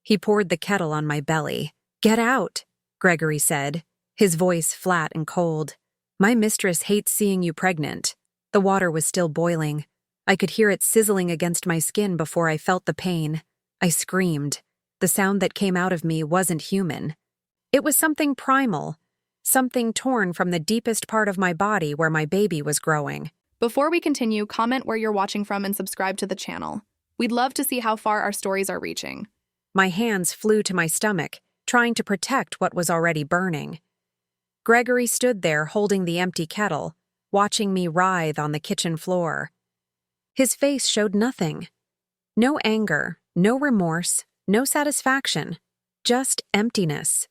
He poured the kettle on my belly. "Get out," Gregory said, his voice flat and cold. "My mistress hates seeing you pregnant." The water was still boiling. I could hear it sizzling against my skin before I felt the pain. I screamed. The sound that came out of me wasn't human. It was something primal, something torn from the deepest part of my body where my baby was growing. Before we continue, comment where you're watching from and subscribe to the channel. We'd love to see how far our stories are reaching. My hands flew to my stomach, trying to protect what was already burning. Gregory stood there holding the empty kettle, watching me writhe on the kitchen floor. His face showed nothing. No anger, no remorse, no satisfaction, just emptiness.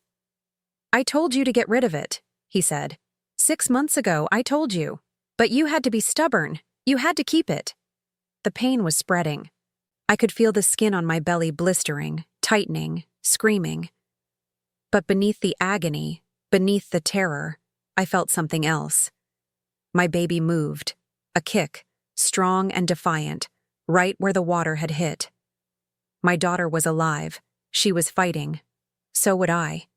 "I told you to get rid of it," he said. "6 months ago, I told you. But you had to be stubborn. You had to keep it." The pain was spreading. I could feel the skin on my belly blistering, tightening, screaming. But beneath the agony, beneath the terror, I felt something else. My baby moved. A kick, strong and defiant, right where the water had hit. My daughter was alive. She was fighting. So would I.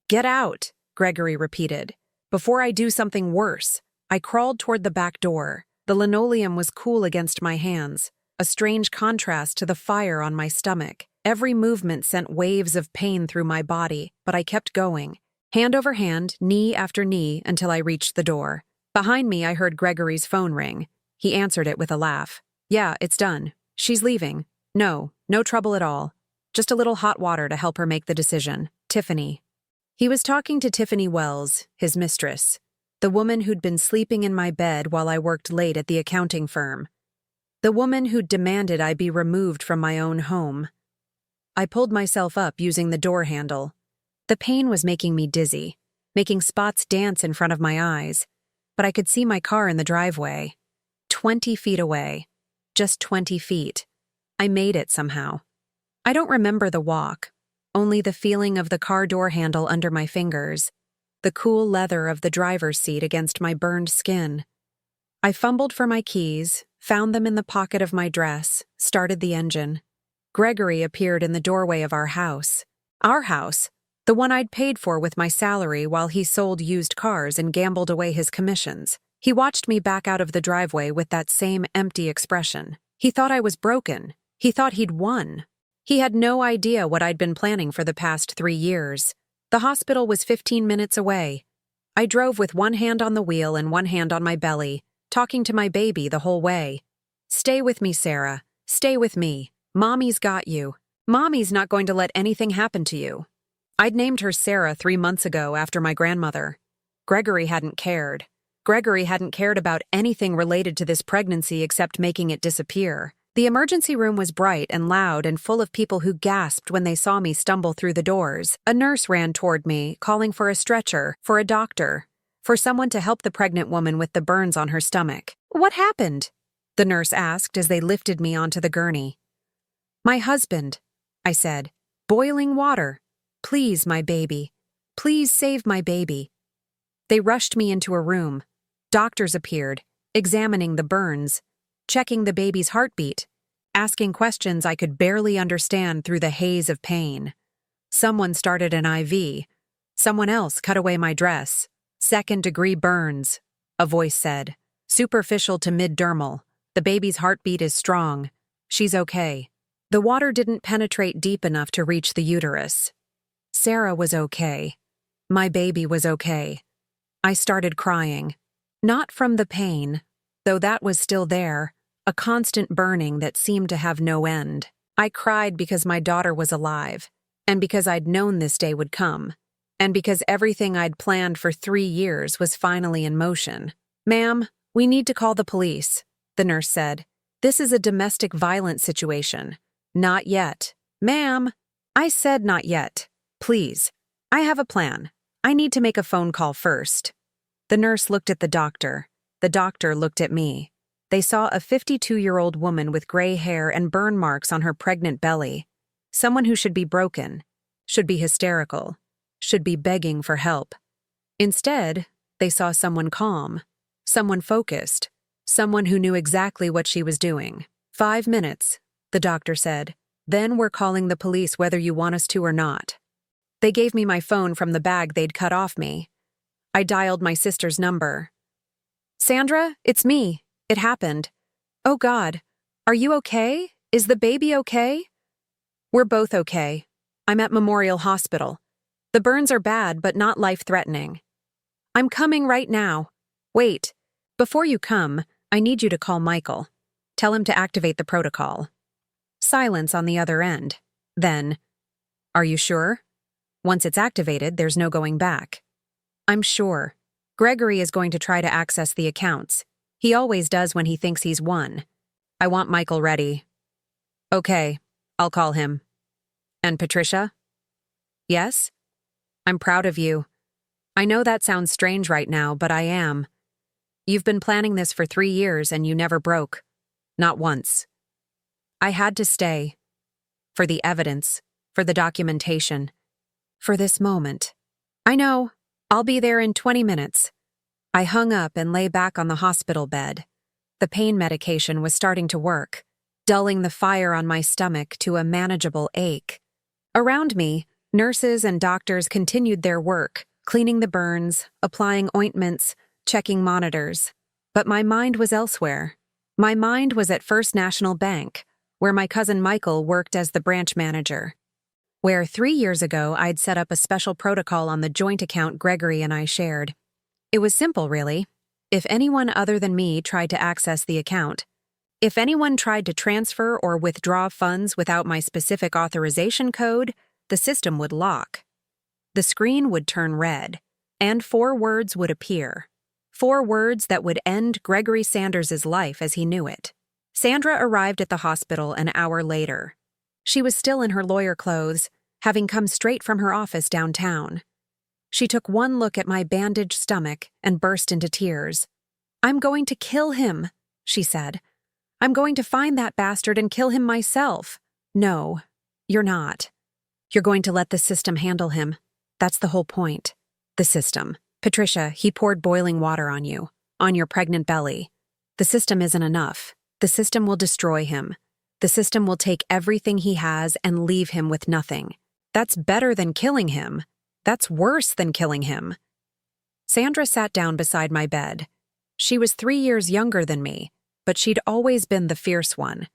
"Get out," Gregory repeated. "Before I do something worse." I crawled toward the back door. The linoleum was cool against my hands, a strange contrast to the fire on my stomach. Every movement sent waves of pain through my body, but I kept going, hand over hand, knee after knee, until I reached the door. Behind me, I heard Gregory's phone ring. He answered it with a laugh. "Yeah, it's done. She's leaving. No trouble at all. Just a little hot water to help her make the decision. Tiffany." He was talking to Tiffany Wells, his mistress, the woman who'd been sleeping in my bed while I worked late at the accounting firm. The woman who'd demanded I be removed from my own home. I pulled myself up using the door handle. The pain was making me dizzy, making spots dance in front of my eyes, but I could see my car in the driveway. 20 feet away. Just 20 feet. I made it somehow. I don't remember the walk, only the feeling of the car door handle under my fingers, the cool leather of the driver's seat against my burned skin. I fumbled for my keys, found them in the pocket of my dress, started the engine. Gregory appeared in the doorway of our house. Our house, the one I'd paid for with my salary while he sold used cars and gambled away his commissions. He watched me back out of the driveway with that same empty expression. He thought I was broken. He thought he'd won. He had no idea what I'd been planning for the past 3 years. The hospital was 15 minutes away. I drove with one hand on the wheel and one hand on my belly, talking to my baby the whole way. "Stay with me, Sarah. Stay with me. Mommy's got you. Mommy's not going to let anything happen to you." I'd named her Sarah 3 months ago after my grandmother. Gregory hadn't cared. Gregory hadn't cared about anything related to this pregnancy except making it disappear. The emergency room was bright and loud and full of people who gasped when they saw me stumble through the doors. A nurse ran toward me, calling for a stretcher, for a doctor, for someone to help the pregnant woman with the burns on her stomach. "What happened?" the nurse asked as they lifted me onto the gurney. "My husband," I said. "Boiling water. Please, my baby. Please save my baby." They rushed me into a room. Doctors appeared, examining the burns, checking the baby's heartbeat, asking questions I could barely understand through the haze of pain. Someone started an IV. Someone else cut away my dress. "Second-degree burns," a voice said. "Superficial to mid-dermal. The baby's heartbeat is strong. She's okay." The water didn't penetrate deep enough to reach the uterus. Sarah was okay. My baby was okay. I started crying. Not from the pain, though that was still there, a constant burning that seemed to have no end. I cried because my daughter was alive, and because I'd known this day would come, and because everything I'd planned for 3 years was finally in motion. "Ma'am, we need to call the police," the nurse said. "This is a domestic violence situation." "Not yet." "Ma'am." I said not yet. "Please. I have a plan. I need to make a phone call first." The nurse looked at the doctor. The doctor looked at me. They saw a 52-year-old woman with gray hair and burn marks on her pregnant belly. Someone who should be broken, should be hysterical, should be begging for help. Instead, they saw someone calm, someone focused, someone who knew exactly what she was doing. 5 minutes, the doctor said. Then we're calling the police whether you want us to or not. They gave me my phone from the bag they'd cut off me. I dialed my sister's number. Sandra, it's me. It happened. Oh God. Are you okay? Is the baby okay? We're both okay. I'm at Memorial Hospital. The burns are bad, but not life-threatening. I'm coming right now. Wait. Before you come, I need you to call Michael. Tell him to activate the protocol. Silence on the other end. Then, are you sure? Once it's activated, there's no going back. I'm sure. Gregory is going to try to access the accounts. He always does when he thinks he's won. I want Michael ready. Okay, I'll call him. And Patricia? Yes? I'm proud of you. I know that sounds strange right now, but I am. You've been planning this for 3 years and you never broke. Not once. I had to stay. For the evidence, for the documentation, for this moment. I know. I'll be there in 20 minutes. I hung up and lay back on the hospital bed. The pain medication was starting to work, dulling the fire on my stomach to a manageable ache. Around me, nurses and doctors continued their work, cleaning the burns, applying ointments, checking monitors. But my mind was elsewhere. My mind was at First National Bank, where my cousin Michael worked as the branch manager. Where 3 years ago I'd set up a special protocol on the joint account Gregory and I shared. It was simple, really. If anyone other than me tried to access the account, if anyone tried to transfer or withdraw funds without my specific authorization code, the system would lock. The screen would turn red, and 4 words would appear. 4 words that would end Gregory Sanders' life as he knew it. Sandra arrived at the hospital an hour later. She was still in her lawyer clothes, having come straight from her office downtown. She took one look at my bandaged stomach and burst into tears. "I'm going to kill him," she said. "I'm going to find that bastard and kill him myself." "No, you're not. You're going to let the system handle him. That's the whole point. The system. Patricia, he poured boiling water on you, on your pregnant belly. The system isn't enough. The system will destroy him. The system will take everything he has and leave him with nothing. That's better than killing him. That's worse than killing him." Sandra sat down beside my bed. She was 3 years younger than me, but she'd always been the fierce one.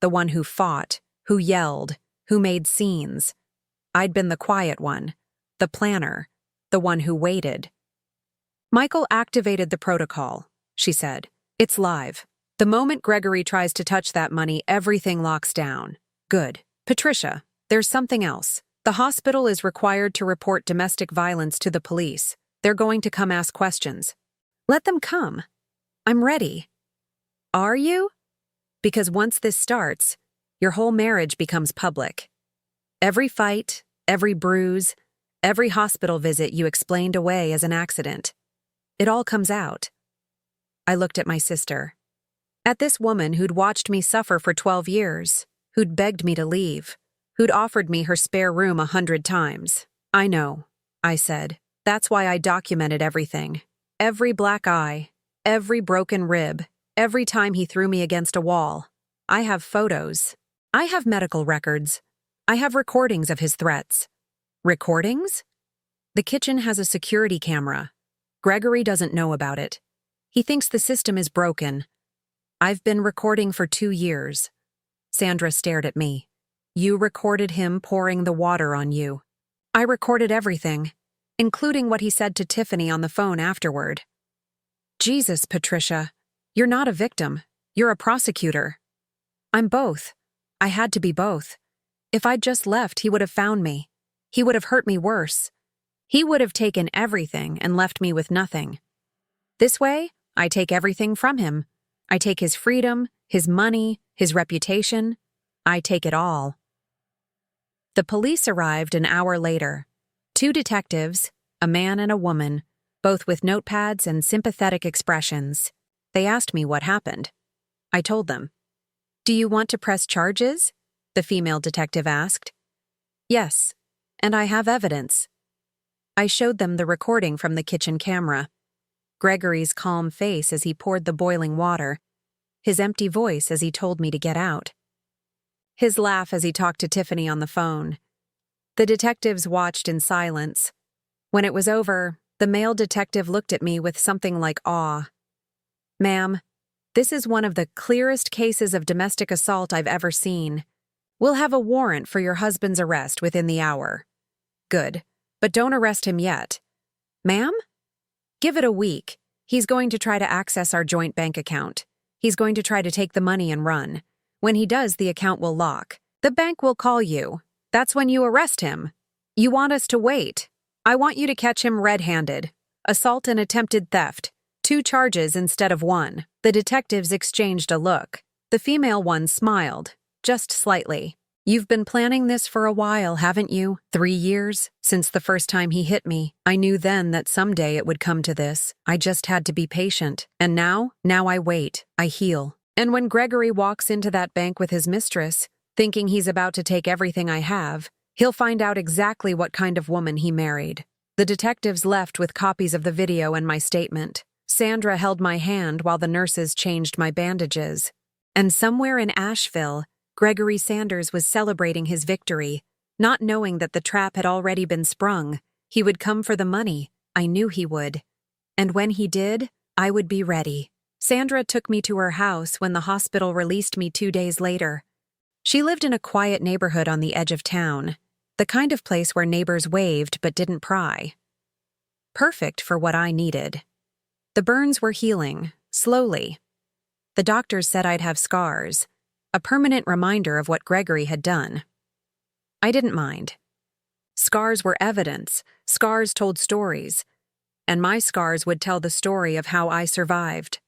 The one who fought, who yelled, who made scenes. I'd been the quiet one, the planner, the one who waited. "Michael activated the protocol," she said. "It's live. The moment Gregory tries to touch that money, everything locks down." "Good. Patricia, there's something else. The hospital is required to report domestic violence to the police. They're going to come ask questions." "Let them come. I'm ready." "Are you?" "Because once this starts, your whole marriage becomes public. Every fight, every bruise, every hospital visit you explained away as an accident. It all comes out." I looked at my sister. At this woman who'd watched me suffer for 12 years, who'd begged me to leave, who'd offered me her spare room 100 times. "I know," I said. "That's why I documented everything. Every black eye, every broken rib, every time he threw me against a wall. I have photos. I have medical records. I have recordings of his threats." "Recordings?" "The kitchen has a security camera. Gregory doesn't know about it. He thinks the system is broken. I've been recording for 2 years. Sandra stared at me. "You recorded him pouring the water on you." "I recorded everything, including what he said to Tiffany on the phone afterward." "Jesus, Patricia, you're not a victim. You're a prosecutor." "I'm both. I had to be both. If I'd just left, he would have found me. He would have hurt me worse. He would have taken everything and left me with nothing. This way, I take everything from him. I take his freedom, his money, his reputation. I take it all." The police arrived an hour later. 2 detectives, a man and a woman, both with notepads and sympathetic expressions. They asked me what happened. I told them. "Do you want to press charges?" the female detective asked. "Yes, and I have evidence." I showed them the recording from the kitchen camera. Gregory's calm face as he poured the boiling water, his empty voice as he told me to get out. his laugh as he talked to Tiffany on the phone. The detectives watched in silence. When it was over, the male detective looked at me with something like awe. "Ma'am, this is one of the clearest cases of domestic assault I've ever seen. We'll have a warrant for your husband's arrest within the hour." "Good, but don't arrest him yet." "Ma'am?" "Give it a week. He's going to try to access our joint bank account. He's going to try to take the money and run. When he does, the account will lock. The bank will call you. That's when you arrest him. You want us to wait. I want you to catch him red-handed. Assault and attempted theft. 2 charges instead of 1. The detectives exchanged a look. The female one smiled, just slightly. "You've been planning this for a while, haven't you? 3 years? Since the first time he hit me. I knew then that someday it would come to this. I just had to be patient. And now I wait. I heal. And when Gregory walks into that bank with his mistress, thinking he's about to take everything I have, he'll find out exactly what kind of woman he married." The detectives left with copies of the video and my statement. Sandra held my hand while the nurses changed my bandages. And somewhere in Asheville, Gregory Sanders was celebrating his victory, not knowing that the trap had already been sprung. He would come for the money. I knew he would. And when he did, I would be ready. Sandra took me to her house when the hospital released me 2 days later. She lived in a quiet neighborhood on the edge of town, the kind of place where neighbors waved but didn't pry. Perfect for what I needed. The burns were healing, slowly. The doctors said I'd have scars, a permanent reminder of what Gregory had done. I didn't mind. Scars were evidence, scars told stories, and my scars would tell the story of how I survived.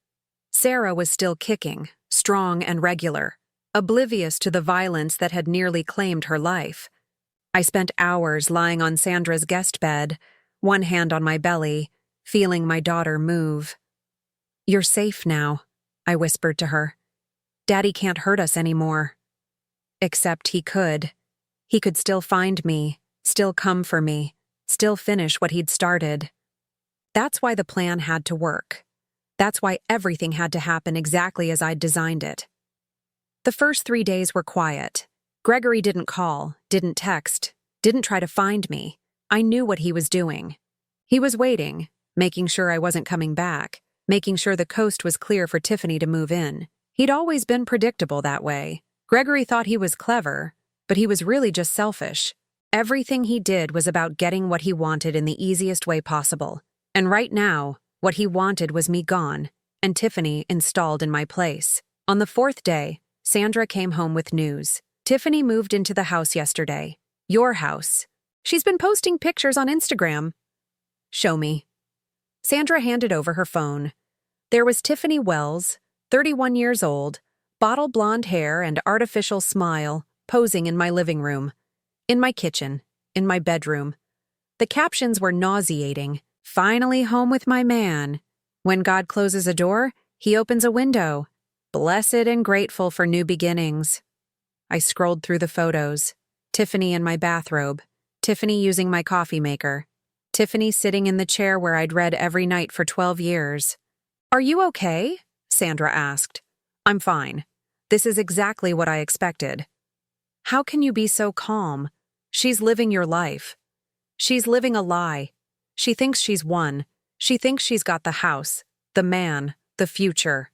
Sarah was still kicking, strong and regular, oblivious to the violence that had nearly claimed her life. I spent hours lying on Sandra's guest bed, one hand on my belly, feeling my daughter move. "You're safe now," I whispered to her. "Daddy can't hurt us anymore." Except he could. He could still find me, still come for me, still finish what he'd started. That's why the plan had to work. That's why everything had to happen exactly as I'd designed it. The first 3 days were quiet. Gregory didn't call, didn't text, didn't try to find me. I knew what he was doing. He was waiting, making sure I wasn't coming back, making sure the coast was clear for Tiffany to move in. He'd always been predictable that way. Gregory thought he was clever, but he was really just selfish. Everything he did was about getting what he wanted in the easiest way possible. And right now, what he wanted was me gone, and Tiffany installed in my place. On the 4th day, Sandra came home with news. "Tiffany moved into the house yesterday. Your house. She's been posting pictures on Instagram." "Show me." Sandra handed over her phone. There was Tiffany Wells, 31 years old, bottle blonde hair and artificial smile, posing in my living room, in my kitchen, in my bedroom. The captions were nauseating. "Finally home with my man. When God closes a door, he opens a window. Blessed and grateful for new beginnings." I scrolled through the photos. Tiffany in my bathrobe. Tiffany using my coffee maker. Tiffany sitting in the chair where I'd read every night for 12 years. "Are you okay?" Sandra asked. "I'm fine. This is exactly what I expected." "How can you be so calm? She's living your life. She's living a lie. She thinks she's won. She thinks she's got the house, the man, the future.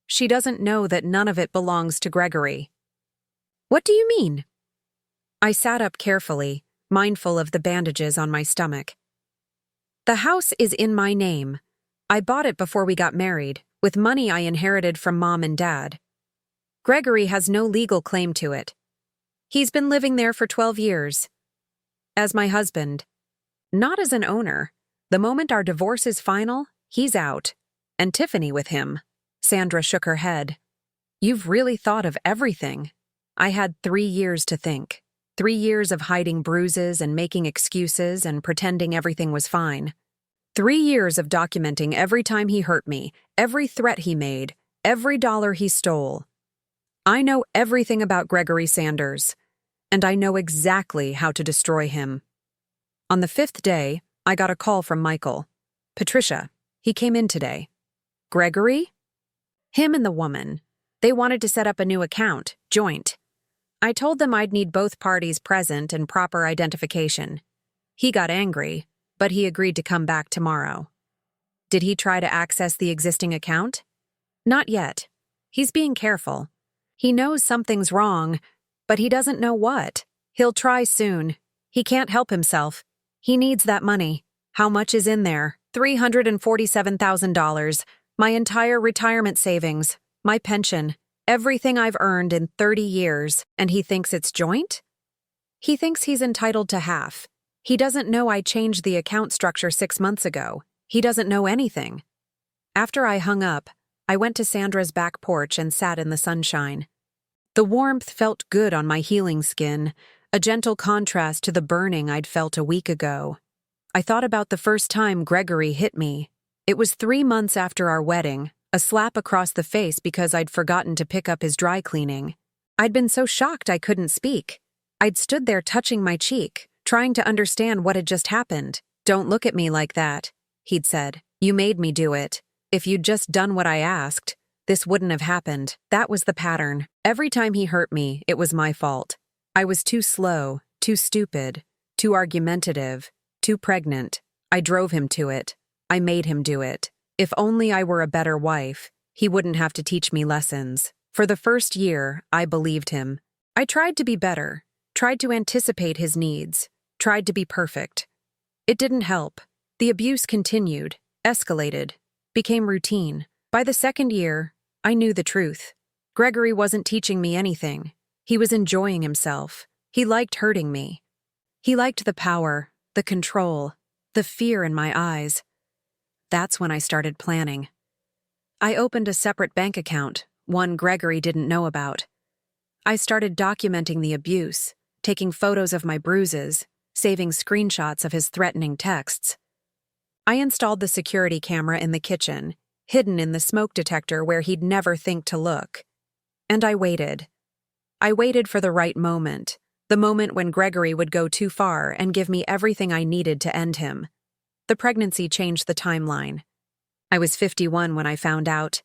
She doesn't know that none of it belongs to Gregory." "What do you mean?" I sat up carefully, mindful of the bandages on my stomach. "The house is in my name. I bought it before we got married, with money I inherited from Mom and Dad. Gregory has no legal claim to it. He's been living there for 12 years. As my husband. Not as an owner. The moment our divorce is final, he's out. And Tiffany with him." Sandra shook her head. "You've really thought of everything." I had 3 years to think. 3 years of hiding bruises and making excuses and pretending everything was fine. 3 years of documenting every time he hurt me, every threat he made, every dollar he stole. I know everything about Gregory Sanders, and I know exactly how to destroy him. On the 5th day, I got a call from Michael. "Patricia, he came in today." "Gregory?" "Him and the woman. They wanted to set up a new account, joint. I told them I'd need both parties present and proper identification. He got angry, but he agreed to come back tomorrow. Did he try to access the existing account? Not yet. He's being careful. He knows something's wrong, but he doesn't know what. He'll try soon. He can't help himself. He needs that money. How much is in there? $347,000. My entire retirement savings, my pension, everything I've earned in 30 years, and he thinks it's joint? He thinks he's entitled to half. He doesn't know I changed the account structure 6 months ago. He doesn't know anything. After I hung up, I went to Sandra's back porch and sat in the sunshine. The warmth felt good on my healing skin, a gentle contrast to the burning I'd felt a week ago. I thought about the first time Gregory hit me. It was 3 months after our wedding, a slap across the face because I'd forgotten to pick up his dry cleaning. I'd been so shocked I couldn't speak. I'd stood there touching my cheek, trying to understand what had just happened. "Don't look at me like that," he'd said. "You made me do it. If you'd just done what I asked, this wouldn't have happened." That was the pattern. Every time he hurt me, it was my fault. I was too slow, too stupid, too argumentative, too pregnant. I drove him to it. I made him do it. If only I were a better wife, he wouldn't have to teach me lessons. For the first year, I believed him. I tried to be better, tried to anticipate his needs, tried to be perfect. It didn't help. The abuse continued, escalated, became routine. By the second year, I knew the truth. Gregory wasn't teaching me anything. He was enjoying himself. He liked hurting me. He liked the power, the control, the fear in my eyes. That's when I started planning. I opened a separate bank account, one Gregory didn't know about. I started documenting the abuse, taking photos of my bruises, saving screenshots of his threatening texts. I installed the security camera in the kitchen, hidden in the smoke detector where he'd never think to look. And I waited. I waited for the right moment, the moment when Gregory would go too far and give me everything I needed to end him. The pregnancy changed the timeline. I was 51 when I found out.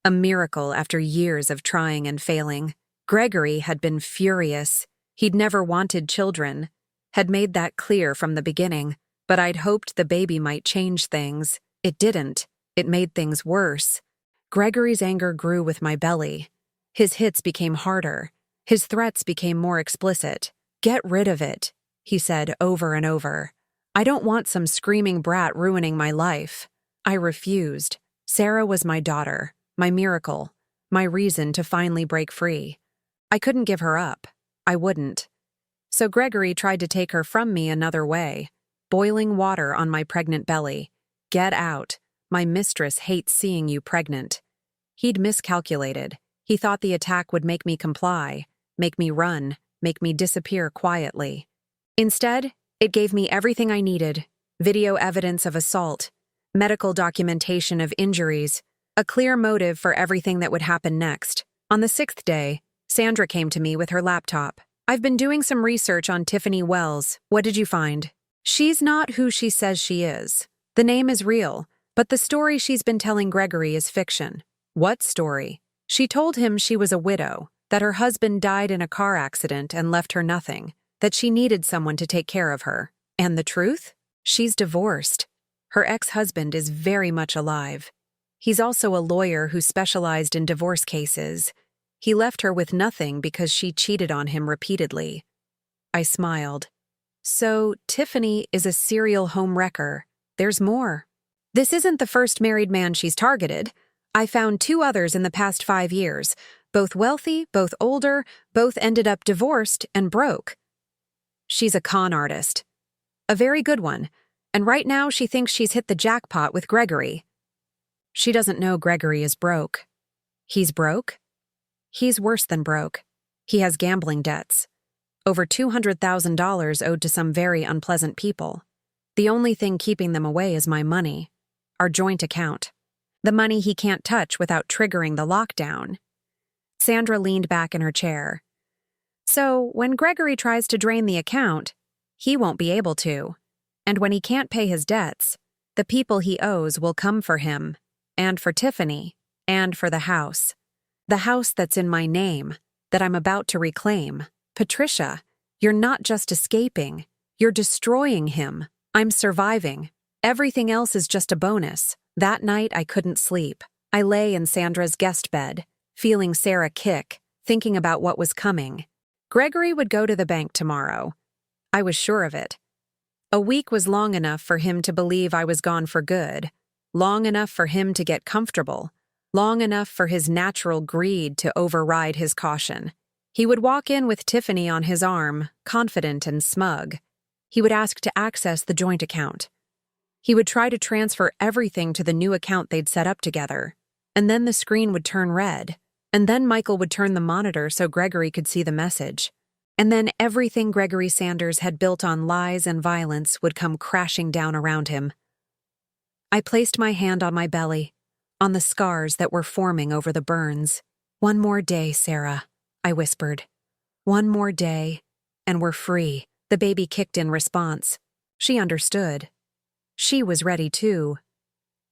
A miracle after years of trying and failing. Gregory had been furious. He'd never wanted children, had made that clear from the beginning, but I'd hoped the baby might change things. It didn't. It made things worse. Gregory's anger grew with my belly. His hits became harder. His threats became more explicit. "Get rid of it," he said over and over. "I don't want some screaming brat ruining my life." I refused. Sarah was my daughter, my miracle, my reason to finally break free. I couldn't give her up. I wouldn't. So Gregory tried to take her from me another way. Boiling water on my pregnant belly. "Get out. My mistress hates seeing you pregnant." He'd miscalculated. He thought the attack would make me comply, make me run, make me disappear quietly. Instead, it gave me everything I needed: video evidence of assault, medical documentation of injuries, a clear motive for everything that would happen next. On the 6th day, Sandra came to me with her laptop. "I've been doing some research on Tiffany Wells. What did you find?" "She's not who she says she is. The name is real, but the story she's been telling Gregory is fiction." "What story?" "She told him she was a widow, that her husband died in a car accident and left her nothing, that she needed someone to take care of her. And the truth? She's divorced. Her ex-husband is very much alive. He's also a lawyer who specialized in divorce cases. He left her with nothing because she cheated on him repeatedly." I smiled. "So, Tiffany is a serial homewrecker. There's more." "This isn't the first married man she's targeted. I found 2 others in the past 5 years, both wealthy, both older, both ended up divorced and broke. She's a con artist. A very good one, and right now she thinks she's hit the jackpot with Gregory. She doesn't know Gregory is broke." "He's broke?" "He's worse than broke. He has gambling debts. Over $200,000 owed to some very unpleasant people. The only thing keeping them away is my money, our joint account. The money he can't touch without triggering the lockdown." Sandra leaned back in her chair. "So, when Gregory tries to drain the account, he won't be able to. And when he can't pay his debts, the people he owes will come for him, and for Tiffany, and for the house. The house that's in my name, that I'm about to reclaim." Patricia, you're not just escaping. You're destroying him. I'm surviving. Everything else is just a bonus. That night, I couldn't sleep. I lay in Sandra's guest bed, feeling Sarah kick, thinking about what was coming. Gregory would go to the bank tomorrow. I was sure of it. A week was long enough for him to believe I was gone for good, long enough for him to get comfortable, long enough for his natural greed to override his caution. He would walk in with Tiffany on his arm, confident and smug. He would ask to access the joint account. He would try to transfer everything to the new account they'd set up together. And then the screen would turn red. And then Michael would turn the monitor so Gregory could see the message. And then everything Gregory Sanders had built on lies and violence would come crashing down around him. I placed my hand on my belly, on the scars that were forming over the burns. "One more day, Sarah," I whispered. "One more day, and we're free." The baby kicked in response. She understood. She was ready too.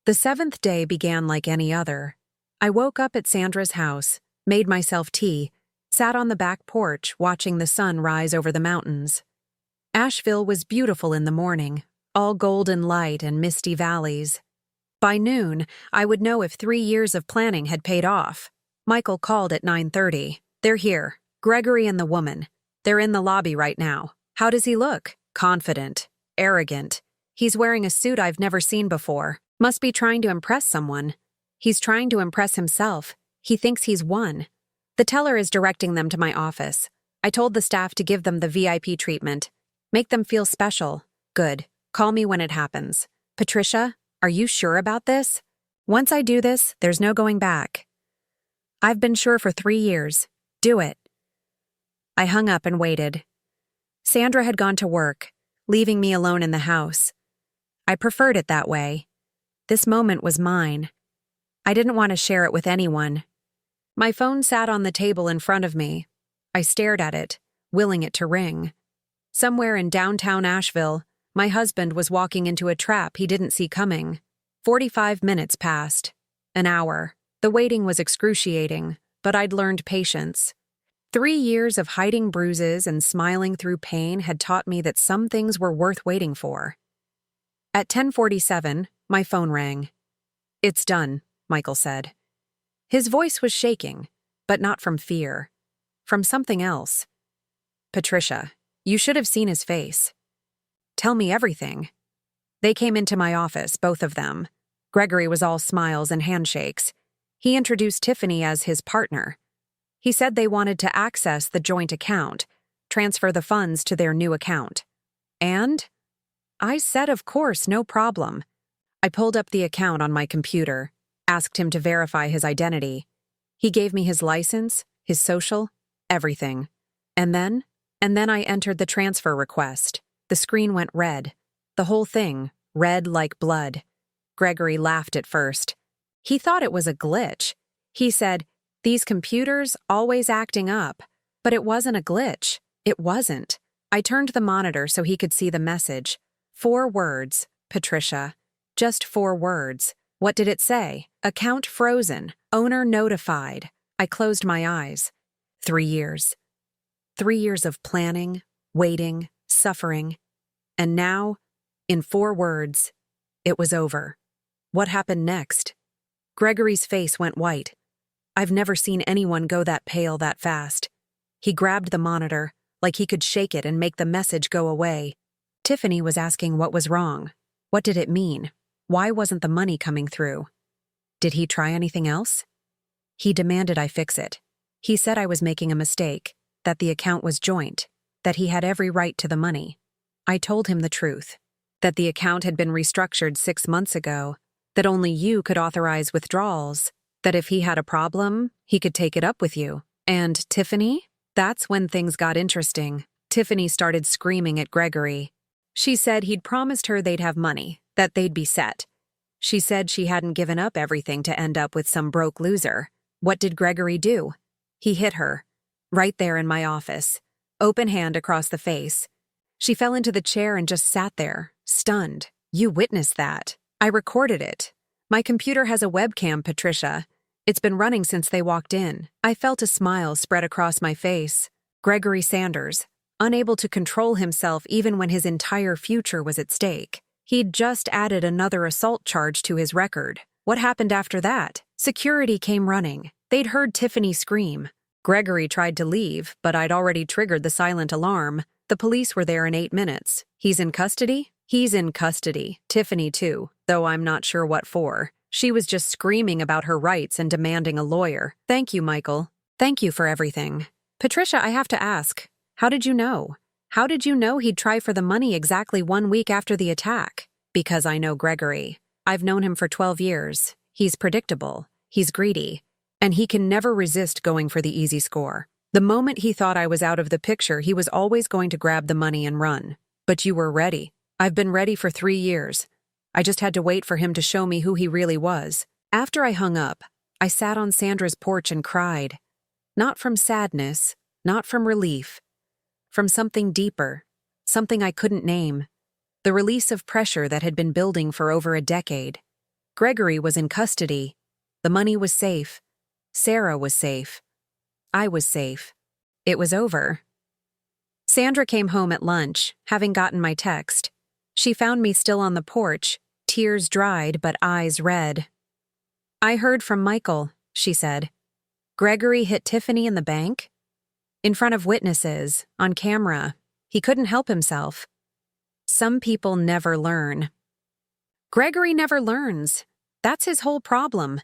The 7th day began like any other. I woke up at Sandra's house, made myself tea, sat on the back porch watching the sun rise over the mountains. Asheville was beautiful in the morning, all golden light and misty valleys. By noon, I would know if 3 years of planning had paid off. Michael called at 9:30. "They're here. Gregory and the woman. They're in the lobby right now." "How does he look?" "Confident. Arrogant. He's wearing a suit I've never seen before. Must be trying to impress someone. He's trying to impress himself. He thinks he's won." The teller is directing them to my office. I told the staff to give them the VIP treatment. Make them feel special. "Good. Call me when it happens." "Patricia, are you sure about this?" "Once I do this, there's no going back." "I've been sure for 3 years. Do it." I hung up and waited. Sandra had gone to work, leaving me alone in the house. I preferred it that way. This moment was mine. I didn't want to share it with anyone. My phone sat on the table in front of me. I stared at it, willing it to ring. Somewhere in downtown Asheville, my husband was walking into a trap he didn't see coming. 45 minutes passed. An hour. The waiting was excruciating, but I'd learned patience. 3 years of hiding bruises and smiling through pain had taught me that some things were worth waiting for. At 10:47, my phone rang. "It's done," Michael said. His voice was shaking, but not from fear. From something else. "Patricia, you should have seen his face." "Tell me everything." They came into my office, both of them. Gregory was all smiles and handshakes. He introduced Tiffany as his partner. He said they wanted to access the joint account, transfer the funds to their new account. And I said, of course, no problem. I pulled up the account on my computer, asked him to verify his identity. He gave me his license, his social, everything. And then I entered the transfer request. The screen went red. The whole thing, red like blood. Gregory laughed at first. He thought it was a glitch. He said, "These computers always acting up." But it wasn't a glitch. It wasn't. I turned the monitor so he could see the message. 4 words, Patricia. Just 4 words. What did it say? "Account frozen. Owner notified." I closed my eyes. 3 years. 3 years of planning, waiting, suffering. And now, in 4 words, it was over. What happened next? Gregory's face went white. I've never seen anyone go that pale that fast. He grabbed the monitor, like he could shake it and make the message go away. Tiffany was asking what was wrong. What did it mean? Why wasn't the money coming through? Did he try anything else? He demanded I fix it. He said I was making a mistake, that the account was joint, that he had every right to the money. I told him the truth, that the account had been restructured 6 months ago, that only you could authorize withdrawals, that if he had a problem, he could take it up with you. And Tiffany? That's when things got interesting. Tiffany started screaming at Gregory. She said he'd promised her they'd have money, that they'd be set. She said she hadn't given up everything to end up with some broke loser. What did Gregory do? He hit her, right there in my office, open hand across the face. She fell into the chair and just sat there, stunned. You witnessed that. I recorded it. My computer has a webcam, Patricia. It's been running since they walked in. I felt a smile spread across my face. Gregory Sanders, unable to control himself even when his entire future was at stake. He'd just added another assault charge to his record. What happened after that? Security came running. They'd heard Tiffany scream. Gregory tried to leave, but I'd already triggered the silent alarm. The police were there in 8 minutes. He's in custody? He's in custody. Tiffany too, though I'm not sure what for. She was just screaming about her rights and demanding a lawyer. Thank you, Michael. Thank you for everything. Patricia, I have to ask, how did you know? How did you know he'd try for the money exactly 1 week after the attack? Because I know Gregory. I've known him for 12 years. He's predictable. He's greedy. And he can never resist going for the easy score. The moment he thought I was out of the picture, he was always going to grab the money and run. But you were ready. I've been ready for 3 years. I just had to wait for him to show me who he really was. After I hung up, I sat on Sandra's porch and cried. Not from sadness, not from relief. From something deeper, something I couldn't name. The release of pressure that had been building for over a decade. Gregory was in custody. The money was safe. Sarah was safe. I was safe. It was over. Sandra came home at lunch, having gotten my text. She found me still on the porch, tears dried but eyes red. I heard from Michael, she said. Gregory hit Tiffany in the bank? In front of witnesses, on camera. He couldn't help himself. Some people never learn. Gregory never learns. That's his whole problem.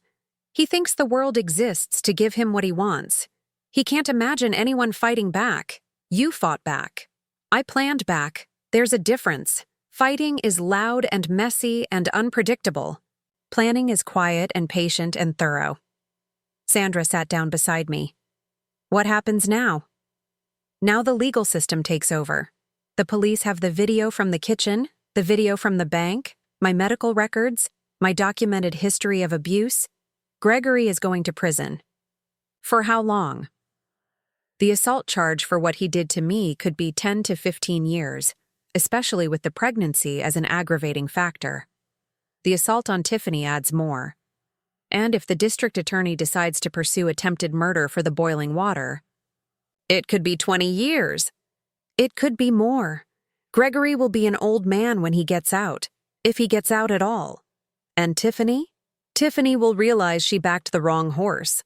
He thinks the world exists to give him what he wants. He can't imagine anyone fighting back. You fought back. I planned back. There's a difference. Fighting is loud and messy and unpredictable. Planning is quiet and patient and thorough. Sandra sat down beside me. What happens now? Now the legal system takes over. The police have the video from the kitchen, the video from the bank, my medical records, my documented history of abuse. Gregory is going to prison. For how long? The assault charge for what he did to me could be 10 to 15 years, especially with the pregnancy as an aggravating factor. The assault on Tiffany adds more. And if the district attorney decides to pursue attempted murder for the boiling water, it could be 20 years. It could be more. Gregory will be an old man when he gets out, if he gets out at all. And Tiffany? Tiffany will realize she backed the wrong horse.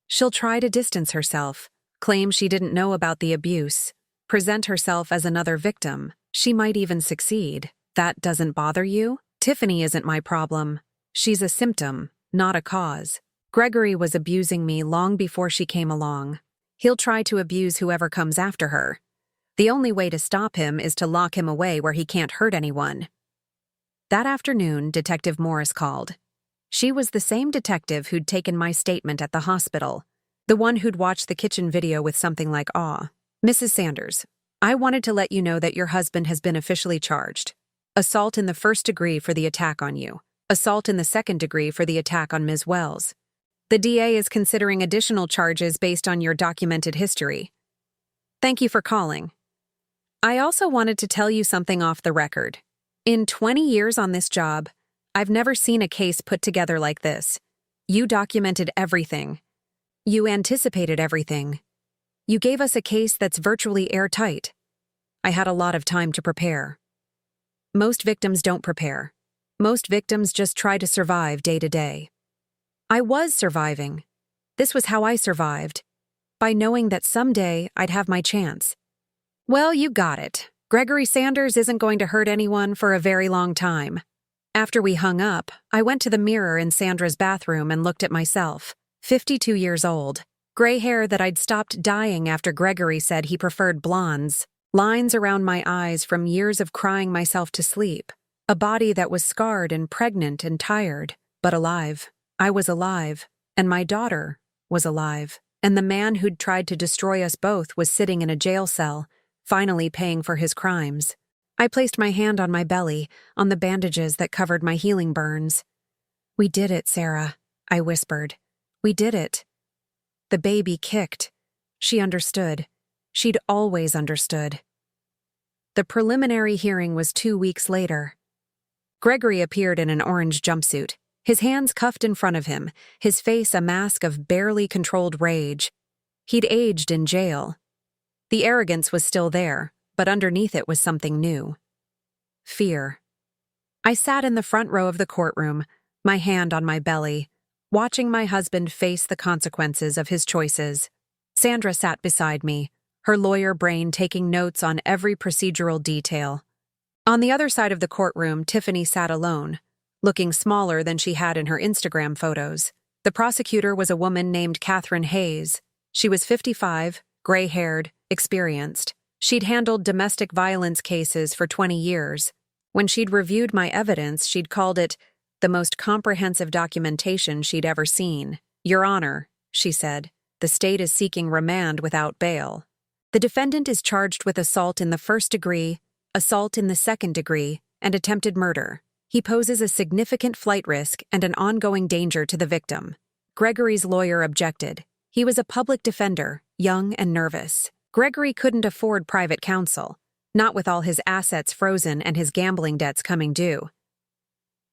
She'll try to distance herself, claim she didn't know about the abuse, present herself as another victim. She might even succeed. That doesn't bother you? Tiffany isn't my problem. She's a symptom, not a cause. Gregory was abusing me long before she came along. He'll try to abuse whoever comes after her. The only way to stop him is to lock him away where he can't hurt anyone. That afternoon, Detective Morris called. She was the same detective who'd taken my statement at the hospital, the one who'd watched the kitchen video with something like awe. Mrs. Sanders, I wanted to let you know that your husband has been officially charged. Assault in the 1st degree for the attack on you. Assault in the 2nd degree for the attack on Ms. Wells. The DA is considering additional charges based on your documented history. Thank you for calling. I also wanted to tell you something off the record. In 20 years on this job, I've never seen a case put together like this. You documented everything. You anticipated everything. You gave us a case that's virtually airtight. I had a lot of time to prepare. Most victims don't prepare. Most victims just try to survive day to day. I was surviving. This was how I survived, by knowing that someday I'd have my chance. Well, you got it. Gregory Sanders isn't going to hurt anyone for a very long time. After we hung up, I went to the mirror in Sandra's bathroom and looked at myself, 52 years old, gray hair that I'd stopped dyeing after Gregory said he preferred blondes, lines around my eyes from years of crying myself to sleep, a body that was scarred and pregnant and tired, but alive. I was alive, and my daughter was alive, and the man who'd tried to destroy us both was sitting in a jail cell, finally paying for his crimes. I placed my hand on my belly, on the bandages that covered my healing burns. We did it, Sarah, I whispered. We did it. The baby kicked. She understood. She'd always understood. The preliminary hearing was 2 weeks later. Gregory appeared in an orange jumpsuit, his hands cuffed in front of him, his face a mask of barely controlled rage. He'd aged in jail. The arrogance was still there, but underneath it was something new. Fear. I sat in the front row of the courtroom, my hand on my belly, watching my husband face the consequences of his choices. Sandra sat beside me, her lawyer brain taking notes on every procedural detail. On the other side of the courtroom, Tiffany sat alone, looking smaller than she had in her Instagram photos. The prosecutor was a woman named Catherine Hayes. She was 55, gray-haired, experienced. She'd handled domestic violence cases for 20 years. When she'd reviewed my evidence, she'd called it the most comprehensive documentation she'd ever seen. "Your Honor," she said, "the state is seeking remand without bail. The defendant is charged with assault in the first degree, assault in the second degree, and attempted murder. He poses a significant flight risk and an ongoing danger to the victim." Gregory's lawyer objected. He was a public defender, young and nervous. Gregory couldn't afford private counsel, not with all his assets frozen and his gambling debts coming due.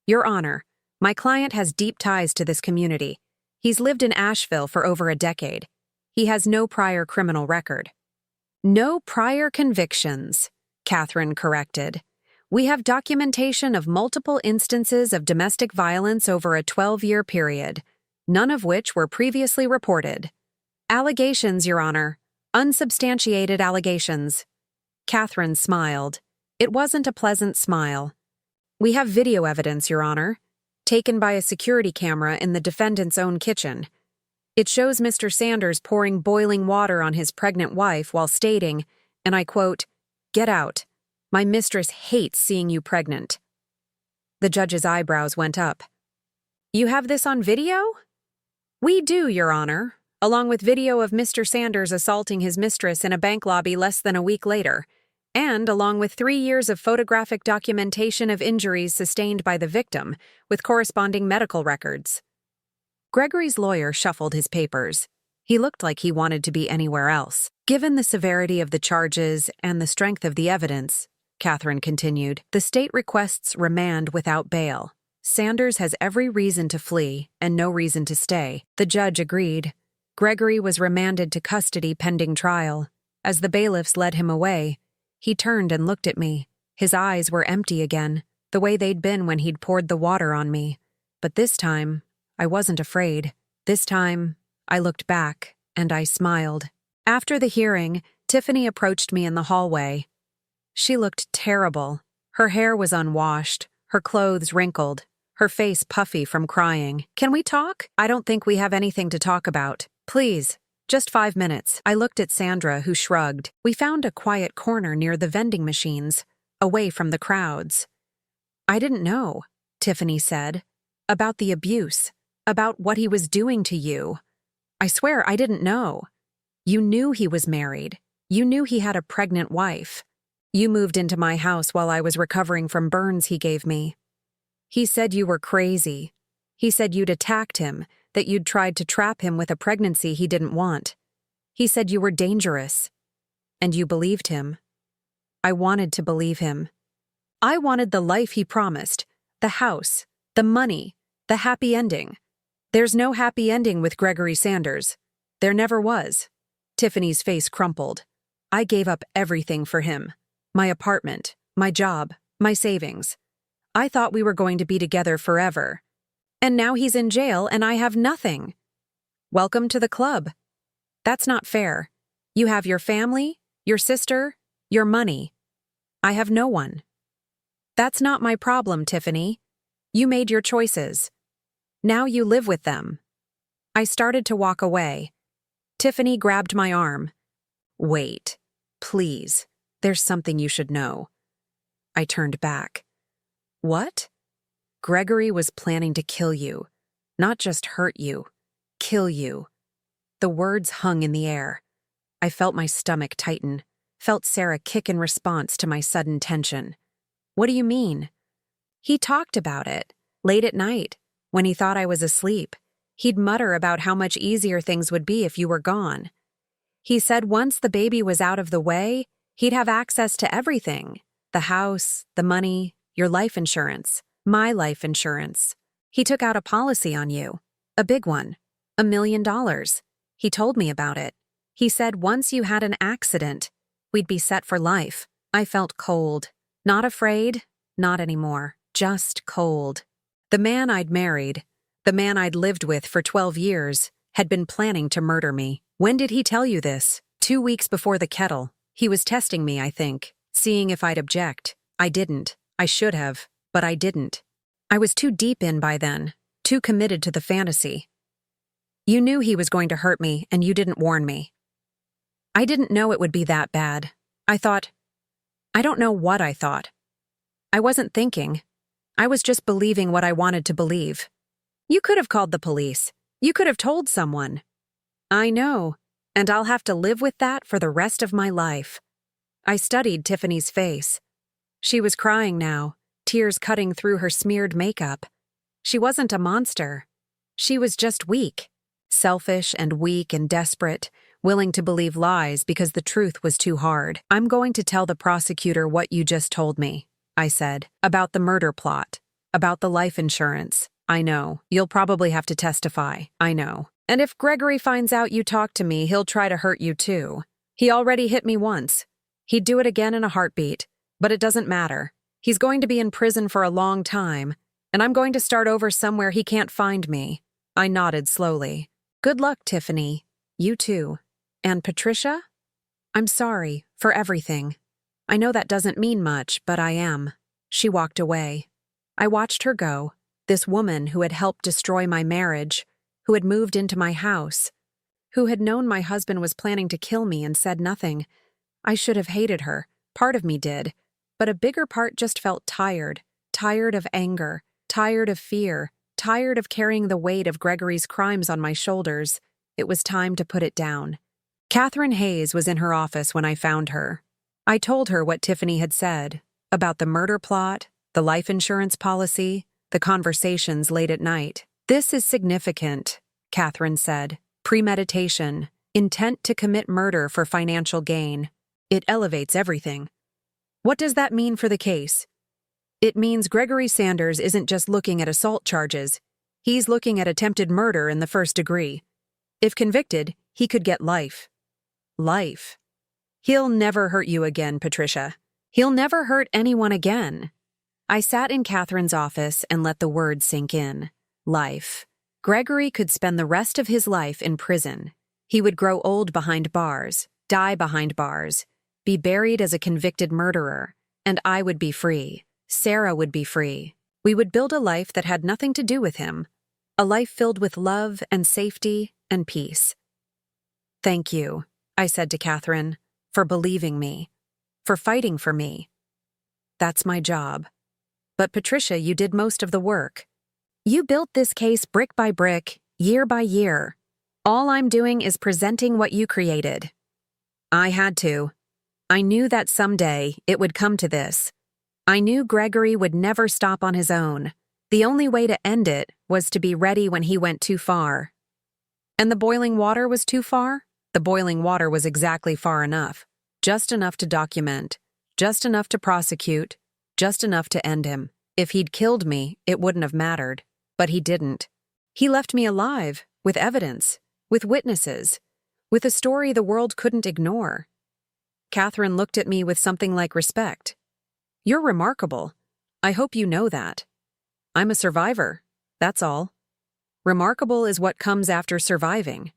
"Your Honor, my client has deep ties to this community. He's lived in Asheville for over a decade. He has no prior criminal record." "No prior convictions," Catherine corrected. "We have documentation of multiple instances of domestic violence over a 12-year period, none of which were previously reported." "Allegations, Your Honor. Unsubstantiated allegations." Catherine smiled. It wasn't a pleasant smile. "We have video evidence, Your Honor, taken by a security camera in the defendant's own kitchen. It shows Mr. Sanders pouring boiling water on his pregnant wife while stating, and I quote, 'Get out. My mistress hates seeing you pregnant.'" The judge's eyebrows went up. "You have this on video?" "We do, Your Honor, along with video of Mr. Sanders assaulting his mistress in a bank lobby less than a week later, and along with 3 years of photographic documentation of injuries sustained by the victim, with corresponding medical records." Gregory's lawyer shuffled his papers. He looked like he wanted to be anywhere else. "Given the severity of the charges and the strength of the evidence," Catherine continued, "the state requests remand without bail. Sanders has every reason to flee and no reason to stay." The judge agreed. Gregory was remanded to custody pending trial. As the bailiffs led him away, he turned and looked at me. His eyes were empty again, the way they'd been when he'd poured the water on me. But this time, I wasn't afraid. This time, I looked back, and I smiled. After the hearing, Tiffany approached me in the hallway. She looked terrible. Her hair was unwashed, her clothes wrinkled, her face puffy from crying. "Can we talk? I don't think we have anything to talk about. Please, just 5 minutes." I looked at Sandra, who shrugged. "We found a quiet corner near the vending machines, away from the crowds." "I didn't know," Tiffany said, "about the abuse, about what he was doing to you. I swear I didn't know. You knew he was married. You knew he had a pregnant wife. You moved into my house while I was recovering from burns he gave me. He said you were crazy. He said you'd attacked him, that you'd tried to trap him with a pregnancy he didn't want. He said you were dangerous. And you believed him. I wanted to believe him. I wanted the life he promised, the house, the money, the happy ending. There's no happy ending with Gregory Sanders. There never was." Tiffany's face crumpled. "I gave up everything for him. My apartment, my job, my savings. I thought we were going to be together forever. And now he's in jail and I have nothing. Welcome to the club. That's not fair. You have your family, your sister, your money. I have no one. That's not my problem, Tiffany. You made your choices. Now you live with them." I started to walk away. Tiffany grabbed my arm. "Wait, please. There's something you should know." I turned back. "What?" "Gregory was planning to kill you. Not just hurt you. Kill you." The words hung in the air. I felt my stomach tighten, felt Sarah kick in response to my sudden tension. "What do you mean?" "He talked about it, late at night, when he thought I was asleep. He'd mutter about how much easier things would be if you were gone. He said once the baby was out of the way, he'd have access to everything. The house, the money, your life insurance, my life insurance. He took out a policy on you. A big one. $1 million. He told me about it. He said once you had an accident, we'd be set for life. I felt cold. Not afraid, not anymore, just cold. The man I'd married, the man I'd lived with for 12 years, had been planning to murder me. When did he tell you this? 2 weeks before the kettle. He was testing me, I think, seeing if I'd object. I didn't. I should have, but I didn't. I was too deep in by then, too committed to the fantasy. You knew he was going to hurt me, and you didn't warn me. I didn't know it would be that bad. I don't know what I thought. I wasn't thinking. I was just believing what I wanted to believe. You could have called the police. You could have told someone. I know, and I'll have to live with that for the rest of my life. I studied Tiffany's face. She was crying now, tears cutting through her smeared makeup. She wasn't a monster. She was just weak. Selfish and weak and desperate, willing to believe lies because the truth was too hard. I'm going to tell the prosecutor what you just told me, I said, about the murder plot, about the life insurance. I know. You'll probably have to testify. I know. And if Gregory finds out you talked to me, he'll try to hurt you too. He already hit me once. He'd do it again in a heartbeat. But it doesn't matter. He's going to be in prison for a long time, and I'm going to start over somewhere he can't find me. I nodded slowly. Good luck, Tiffany. You too. And Patricia? I'm sorry for everything. I know that doesn't mean much, but I am. She walked away. I watched her go. This woman who had helped destroy my marriage, who had moved into my house, who had known my husband was planning to kill me and said nothing. I should have hated her. Part of me did. But a bigger part just felt tired of anger, tired of fear, tired of carrying the weight of Gregory's crimes on my shoulders. It was time to put it down. Catherine Hayes was in her office when I found her. I told her what Tiffany had said about the murder plot, the life insurance policy, the conversations late at night. This is significant, Catherine said. Premeditation, intent to commit murder for financial gain. It elevates everything. What does that mean for the case? It means Gregory Sanders isn't just looking at assault charges. He's looking at attempted murder in the first degree. If convicted, he could get life. Life. He'll never hurt you again, Patricia. He'll never hurt anyone again. I sat in Catherine's office and let the words sink in. Life. Gregory could spend the rest of his life in prison. He would grow old behind bars, die behind bars, be buried as a convicted murderer, and I would be free. Sarah would be free. We would build a life that had nothing to do with him, a life filled with love and safety and peace. Thank you, I said to Catherine, for believing me, for fighting for me. That's my job. But Patricia, you did most of the work. You built this case brick by brick, year by year. All I'm doing is presenting what you created. I had to. I knew that someday it would come to this. I knew Gregory would never stop on his own. The only way to end it was to be ready when he went too far. And the boiling water was too far? The boiling water was exactly far enough. Just enough to document, just enough to prosecute, just enough to end him. If he'd killed me, it wouldn't have mattered. But he didn't. He left me alive, with evidence, with witnesses, with a story the world couldn't ignore. Catherine looked at me with something like respect. You're remarkable. I hope you know that. I'm a survivor, that's all. Remarkable is what comes after surviving.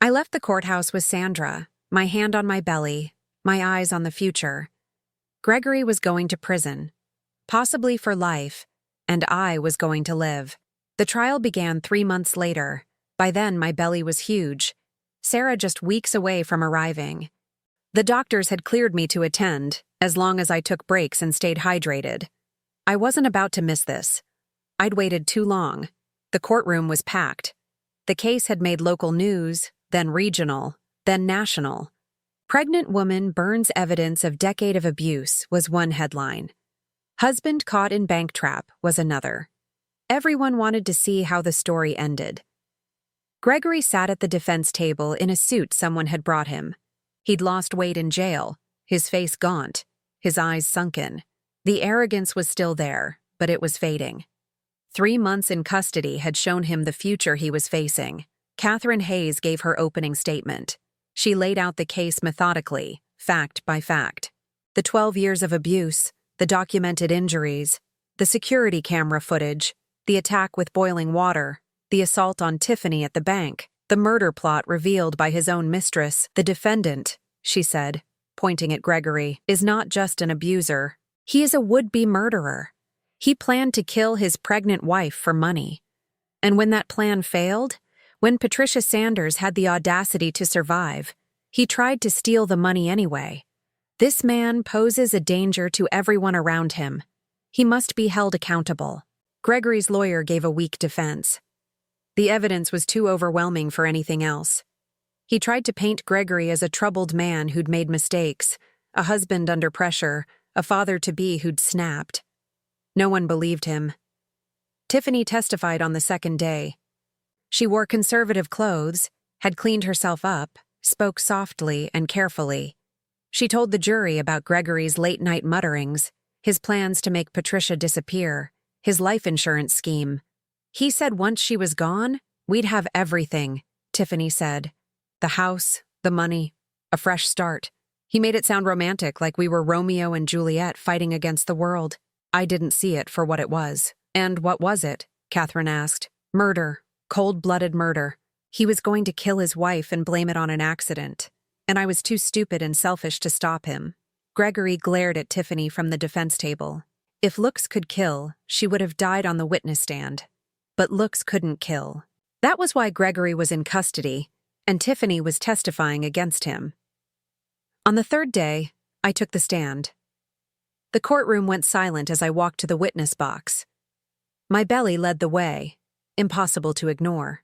I left the courthouse with Sandra, my hand on my belly, my eyes on the future. Gregory was going to prison, possibly for life, and I was going to live. The trial began 3 months later. By then, my belly was huge. Sarah just weeks away from arriving. The doctors had cleared me to attend, as long as I took breaks and stayed hydrated. I wasn't about to miss this. I'd waited too long. The courtroom was packed. The case had made local news, then regional, then national. Pregnant woman burns evidence of decade of abuse was one headline. Husband caught in bank trap was another. Everyone wanted to see how the story ended. Gregory sat at the defense table in a suit someone had brought him. He'd lost weight in jail, his face gaunt, his eyes sunken. The arrogance was still there, but it was fading. 3 months in custody had shown him the future he was facing. Catherine Hayes gave her opening statement. She laid out the case methodically, fact by fact. The 12 years of abuse, the documented injuries, the security camera footage, the attack with boiling water, the assault on Tiffany at the bank, the murder plot revealed by his own mistress. The defendant, she said, pointing at Gregory, is not just an abuser. He is a would-be murderer. He planned to kill his pregnant wife for money. And when that plan failed, when Patricia Sanders had the audacity to survive, he tried to steal the money anyway. This man poses a danger to everyone around him. He must be held accountable. Gregory's lawyer gave a weak defense. The evidence was too overwhelming for anything else. He tried to paint Gregory as a troubled man who'd made mistakes, a husband under pressure, a father-to-be who'd snapped. No one believed him. Tiffany testified on the second day. She wore conservative clothes, had cleaned herself up, spoke softly and carefully. She told the jury about Gregory's late-night mutterings, his plans to make Patricia disappear, his life insurance scheme. He said once she was gone, we'd have everything, Tiffany said. The house, the money, a fresh start. He made it sound romantic, like we were Romeo and Juliet fighting against the world. I didn't see it for what it was. And what was it? Catherine asked. Murder. Cold-blooded murder. He was going to kill his wife and blame it on an accident. And I was too stupid and selfish to stop him. Gregory glared at Tiffany from the defense table. If looks could kill, she would have died on the witness stand. But looks couldn't kill. That was why Gregory was in custody, and Tiffany was testifying against him. On the third day, I took the stand. The courtroom went silent as I walked to the witness box. My belly led the way, impossible to ignore.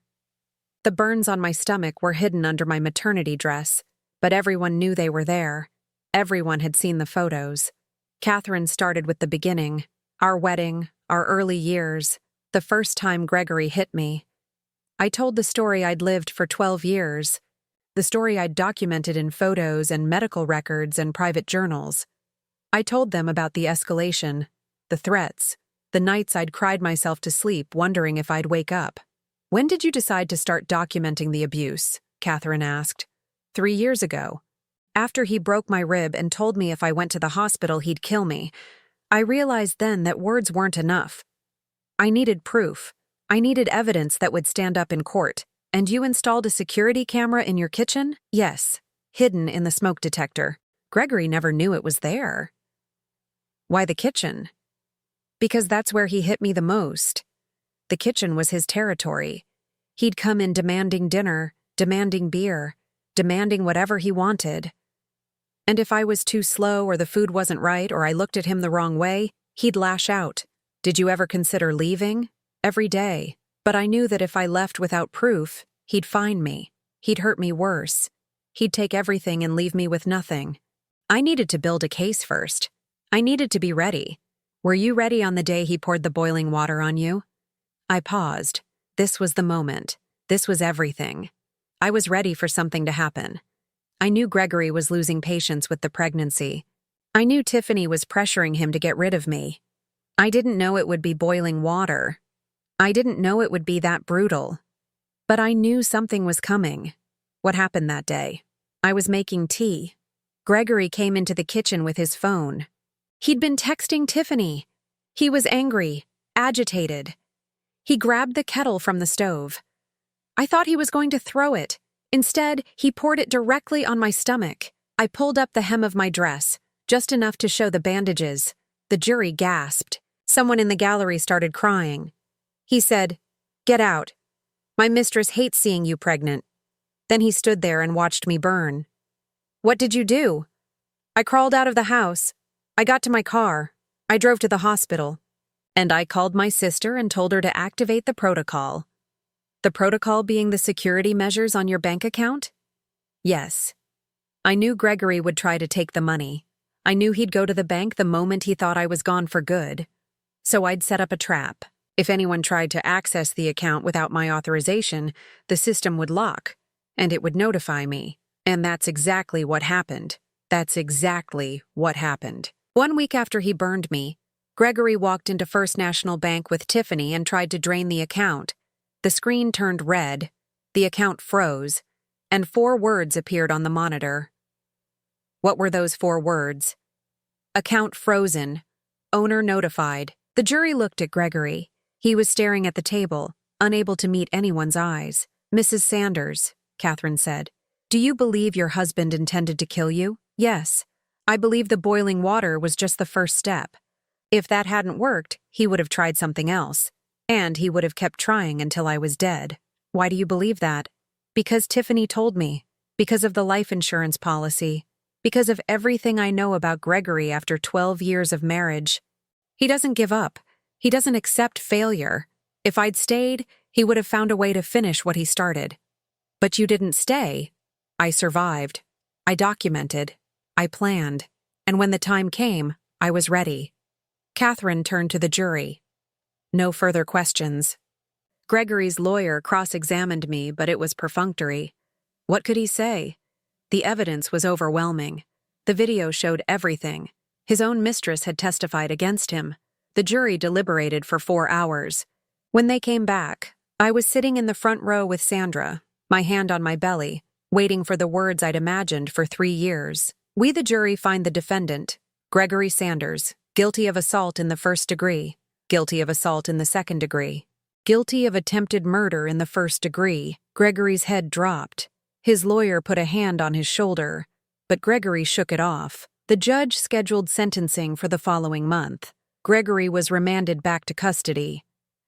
The burns on my stomach were hidden under my maternity dress, but everyone knew they were there. Everyone had seen the photos. Catherine started with the beginning, our wedding, our early years, the first time Gregory hit me. I told the story I'd lived for 12 years, the story I'd documented in photos and medical records and private journals. I told them about the escalation, the threats, the nights I'd cried myself to sleep wondering if I'd wake up. When did you decide to start documenting the abuse? Catherine asked. 3 years ago. After he broke my rib and told me if I went to the hospital he'd kill me, I realized then that words weren't enough. I needed proof. I needed evidence that would stand up in court. And you installed a security camera in your kitchen? Yes, hidden in the smoke detector. Gregory never knew it was there. Why the kitchen? Because that's where he hit me the most. The kitchen was his territory. He'd come in demanding dinner, demanding beer, demanding whatever he wanted. And if I was too slow or the food wasn't right or I looked at him the wrong way, he'd lash out. Did you ever consider leaving? Every day. But I knew that if I left without proof, he'd find me. He'd hurt me worse. He'd take everything and leave me with nothing. I needed to build a case first. I needed to be ready. Were you ready on the day he poured the boiling water on you? I paused. This was the moment. This was everything. I was ready for something to happen. I knew Gregory was losing patience with the pregnancy. I knew Tiffany was pressuring him to get rid of me. I didn't know it would be boiling water. I didn't know it would be that brutal. But I knew something was coming. What happened that day? I was making tea. Gregory came into the kitchen with his phone. He'd been texting Tiffany. He was angry, agitated. He grabbed the kettle from the stove. I thought he was going to throw it. Instead, he poured it directly on my stomach. I pulled up the hem of my dress, just enough to show the bandages. The jury gasped. Someone in the gallery started crying. He said, "Get out. My mistress hates seeing you pregnant." Then he stood there and watched me burn. "What did you do?" "I crawled out of the house. I got to my car. I drove to the hospital. And I called my sister and told her to activate the protocol." The protocol being the security measures on your bank account? Yes. I knew Gregory would try to take the money. I knew he'd go to the bank the moment he thought I was gone for good. So I'd set up a trap. If anyone tried to access the account without my authorization, the system would lock, and it would notify me. And that's exactly what happened. That's exactly what happened. 1 week after he burned me, Gregory walked into First National Bank with Tiffany and tried to drain the account. The screen turned red. The account froze. and 4 words appeared on the monitor. What were those 4 words? Account frozen. Owner notified. The jury looked at Gregory. He was staring at the table, unable to meet anyone's eyes. Mrs. Sanders, Catherine said, do you believe your husband intended to kill you? Yes. I believe the boiling water was just the first step. If that hadn't worked, he would have tried something else. And he would have kept trying until I was dead. Why do you believe that? Because Tiffany told me. Because of the life insurance policy. Because of everything I know about Gregory after 12 years of marriage. He doesn't give up. He doesn't accept failure. If I'd stayed, he would have found a way to finish what he started. But you didn't stay. I survived. I documented. I planned. And when the time came, I was ready. Catherine turned to the jury. No further questions. Gregory's lawyer cross-examined me, but it was perfunctory. What could he say? The evidence was overwhelming. The video showed everything. His own mistress had testified against him. The jury deliberated for 4 hours. When they came back, I was sitting in the front row with Sandra, my hand on my belly, waiting for the words I'd imagined for 3 years. We, the jury, find the defendant, Gregory Sanders, guilty of assault in the 1st degree, guilty of assault in the 2nd degree, guilty of attempted murder in the 1st degree. Gregory's head dropped. His lawyer put a hand on his shoulder, but Gregory shook it off. The judge scheduled sentencing for the following month. Gregory was remanded back to custody.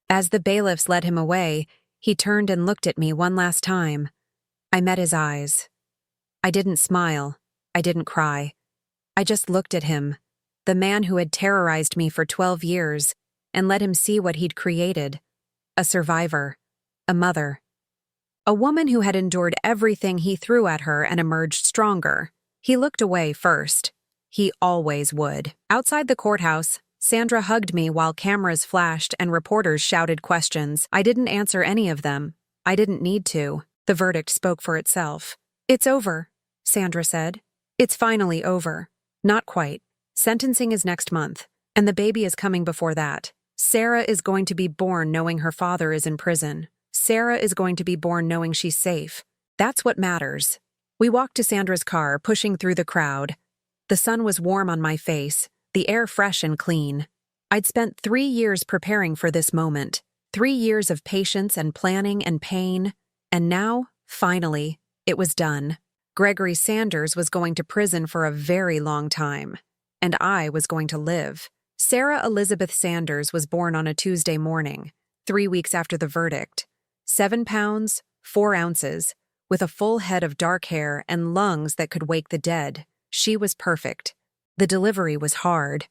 As the bailiffs led him away, he turned and looked at me one last time. I met his eyes. I didn't smile. I didn't cry. I just looked at him, the man who had terrorized me for 12 years, and let him see what he'd created. A survivor. A mother. A woman who had endured everything he threw at her and emerged stronger. He looked away first. He always would. Outside the courthouse, Sandra hugged me while cameras flashed and reporters shouted questions. I didn't answer any of them. I didn't need to. The verdict spoke for itself. It's over, Sandra said. It's finally over. Not quite. Sentencing is next month, and the baby is coming before that. Sarah is going to be born knowing her father is in prison. Sarah is going to be born knowing she's safe. That's what matters. We walked to Sandra's car, pushing through the crowd. The sun was warm on my face, the air fresh and clean. I'd spent 3 years preparing for this moment, 3 years of patience and planning and pain, and now, finally, it was done. Gregory Sanders was going to prison for a very long time, and I was going to live. Sarah Elizabeth Sanders was born on a Tuesday morning, 3 weeks after the verdict. 7 pounds, 4 ounces, with a full head of dark hair and lungs that could wake the dead. She was perfect. The delivery was hard.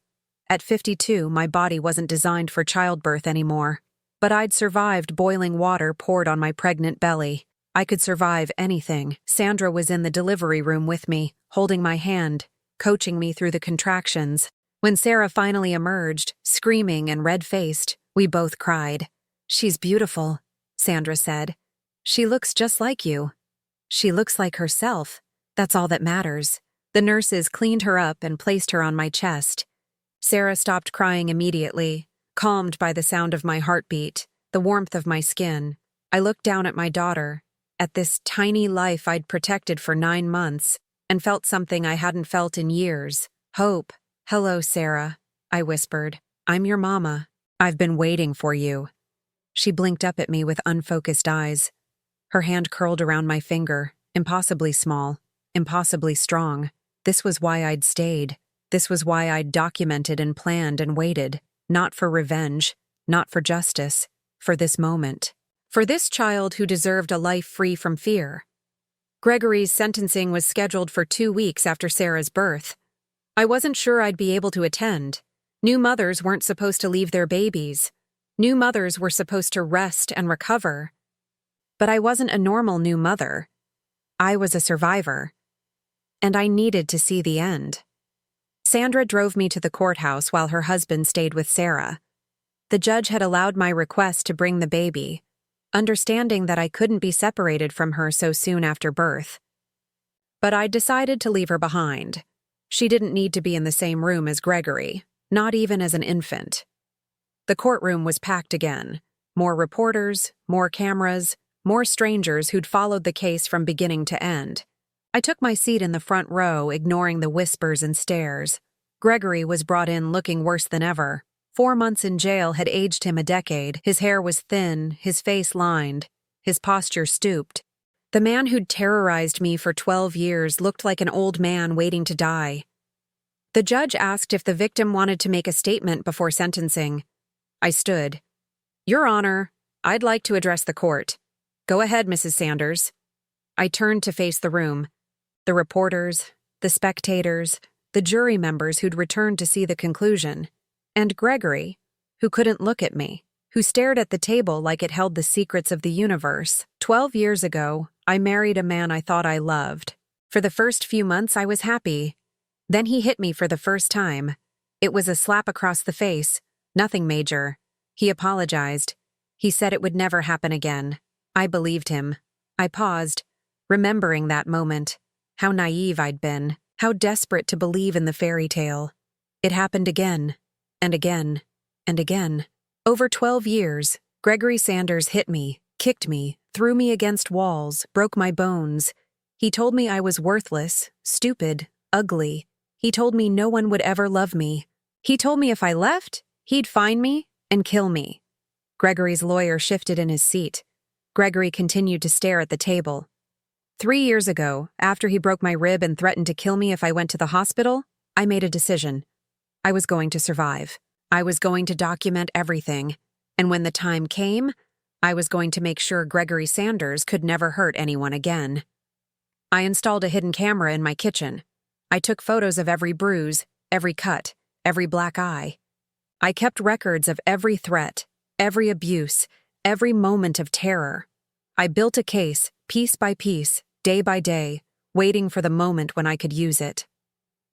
At 52, my body wasn't designed for childbirth anymore. But I'd survived boiling water poured on my pregnant belly. I could survive anything. Sandra was in the delivery room with me, holding my hand, coaching me through the contractions. When Sarah finally emerged, screaming and red-faced, we both cried. She's beautiful, Sandra said. She looks just like you. She looks like herself. That's all that matters. The nurses cleaned her up and placed her on my chest. Sarah stopped crying immediately, calmed by the sound of my heartbeat, the warmth of my skin. I looked down at my daughter, at this tiny life I'd protected for 9 months, and felt something I hadn't felt in years. Hope. Hello, Sarah, I whispered. I'm your mama. I've been waiting for you. She blinked up at me with unfocused eyes. Her hand curled around my finger, impossibly small, impossibly strong. This was why I'd stayed. This was why I'd documented and planned and waited, not for revenge, not for justice, for this moment. For this child who deserved a life free from fear. Gregory's sentencing was scheduled for 2 weeks after Sarah's birth. I wasn't sure I'd be able to attend. New mothers weren't supposed to leave their babies. New mothers were supposed to rest and recover. But I wasn't a normal new mother. I was a survivor. And I needed to see the end. Sandra drove me to the courthouse while her husband stayed with Sarah. The judge had allowed my request to bring the baby, understanding that I couldn't be separated from her so soon after birth. But I decided to leave her behind. She didn't need to be in the same room as Gregory, not even as an infant. The courtroom was packed again. More reporters, more cameras, more strangers who'd followed the case from beginning to end. I took my seat in the front row, ignoring the whispers and stares. Gregory was brought in looking worse than ever. 4 months in jail had aged him a decade. His hair was thin, his face lined, his posture stooped. The man who'd terrorized me for 12 years looked like an old man waiting to die. The judge asked if the victim wanted to make a statement before sentencing. I stood. "Your Honor, I'd like to address the court." "Go ahead, Mrs. Sanders." I turned to face the room. The reporters, the spectators, the jury members who'd returned to see the conclusion, and Gregory, who couldn't look at me, who stared at the table like it held the secrets of the universe. 12 years ago, I married a man I thought I loved. For the first few months, I was happy. Then he hit me for the first time. It was a slap across the face, nothing major. He apologized. He said it would never happen again. I believed him. I paused, remembering that moment. How naive I'd been. How desperate to believe in the fairy tale. It happened again, and again, and again. Over 12 years, Gregory Sanders hit me, kicked me, threw me against walls, broke my bones. He told me I was worthless, stupid, ugly. He told me no one would ever love me. He told me if I left, he'd find me and kill me. Gregory's lawyer shifted in his seat. Gregory continued to stare at the table. 3 years ago, after he broke my rib and threatened to kill me if I went to the hospital, I made a decision. I was going to survive. I was going to document everything. And when the time came, I was going to make sure Gregory Sanders could never hurt anyone again. I installed a hidden camera in my kitchen. I took photos of every bruise, every cut, every black eye. I kept records of every threat, every abuse, every moment of terror. I built a case, piece by piece, day by day, waiting for the moment when I could use it.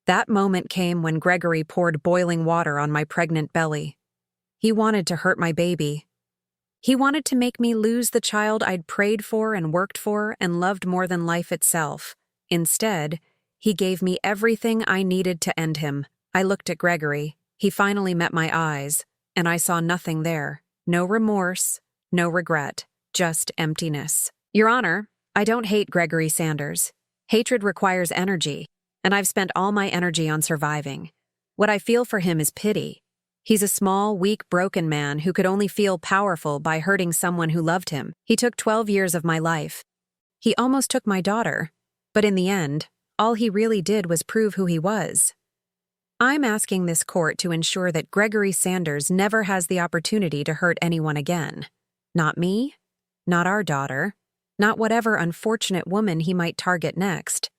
That moment came when Gregory poured boiling water on my pregnant belly. He wanted to hurt my baby. He wanted to make me lose the child I'd prayed for and worked for and loved more than life itself. Instead, he gave me everything I needed to end him. I looked at Gregory. He finally met my eyes, and I saw nothing there. No remorse, no regret, just emptiness. Your Honor, I don't hate Gregory Sanders. Hatred requires energy, and I've spent all my energy on surviving. What I feel for him is pity. He's a small, weak, broken man who could only feel powerful by hurting someone who loved him. He took 12 years of my life. He almost took my daughter, but in the end, all he really did was prove who he was. I'm asking this court to ensure that Gregory Sanders never has the opportunity to hurt anyone again. Not me, not our daughter, not whatever unfortunate woman he might target next.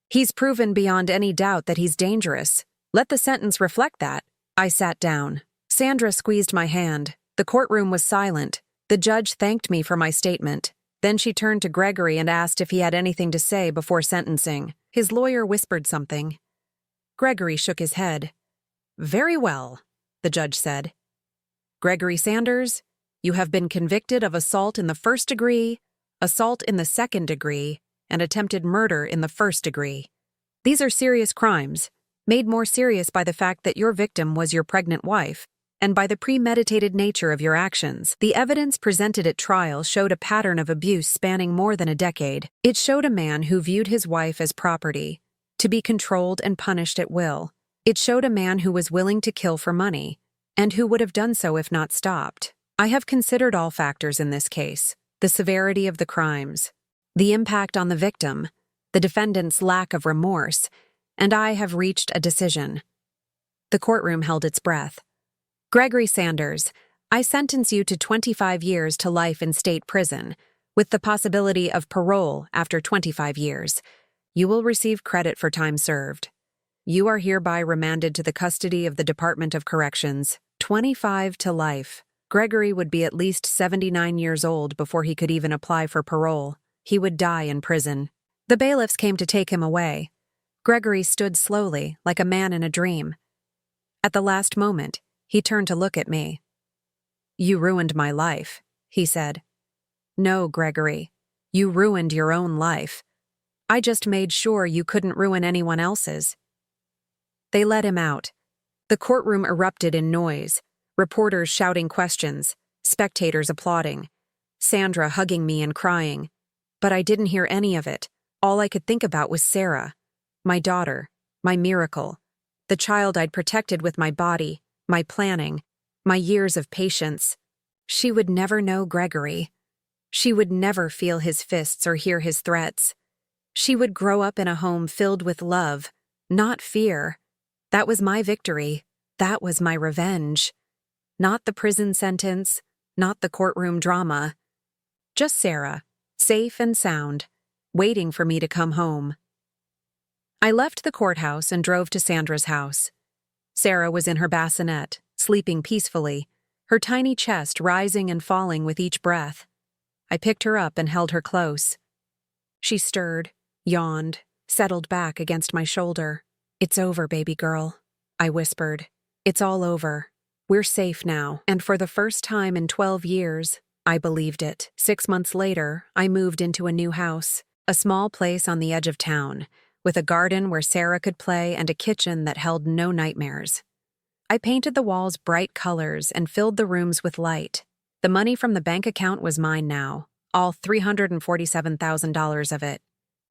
He's proven beyond any doubt that he's dangerous. Let the sentence reflect that. I sat down. Sandra squeezed my hand. The courtroom was silent. The judge thanked me for my statement. Then she turned to Gregory and asked if he had anything to say before sentencing. His lawyer whispered something. Gregory shook his head. "Very well," the judge said. "Gregory Sanders, you have been convicted of assault in the 1st degree, assault in the 2nd degree, and attempted murder in the 1st degree. These are serious crimes, made more serious by the fact that your victim was your pregnant wife, and by the premeditated nature of your actions. The evidence presented at trial showed a pattern of abuse spanning more than a decade. It showed a man who viewed his wife as property, to be controlled and punished at will. It showed a man who was willing to kill for money, and who would have done so if not stopped. I have considered all factors in this case: the severity of the crimes, the impact on the victim, the defendant's lack of remorse, and I have reached a decision." The courtroom held its breath. "Gregory Sanders, I sentence you to 25 years to life in state prison, with the possibility of parole after 25 years. You will receive credit for time served. You are hereby remanded to the custody of the Department of Corrections. 25 to life. Gregory would be at least 79 years old before he could even apply for parole. He would die in prison." The bailiffs came to take him away. Gregory stood slowly, like a man in a dream. At the last moment, he turned to look at me. "You ruined my life," he said. "No, Gregory, you ruined your own life. I just made sure you couldn't ruin anyone else's." They let him out. The courtroom erupted in noise, reporters shouting questions, spectators applauding. Sandra hugging me and crying. But I didn't hear any of it. All I could think about was Sarah, my daughter, my miracle, the child I'd protected with my body, my planning, my years of patience. She would never know Gregory. She would never feel his fists or hear his threats. She would grow up in a home filled with love, not fear. That was my victory. That was my revenge. Not the prison sentence, not the courtroom drama. Just Sarah, safe and sound, waiting for me to come home. I left the courthouse and drove to Sandra's house. Sarah was in her bassinet, sleeping peacefully, her tiny chest rising and falling with each breath. I picked her up and held her close. She stirred, yawned, settled back against my shoulder. "It's over, baby girl," I whispered. "It's all over. We're safe now." And for the first time in 12 years, I believed it. 6 months later, I moved into a new house, a small place on the edge of town, with a garden where Sarah could play and a kitchen that held no nightmares. I painted the walls bright colors and filled the rooms with light. The money from the bank account was mine now, all $347,000 of it.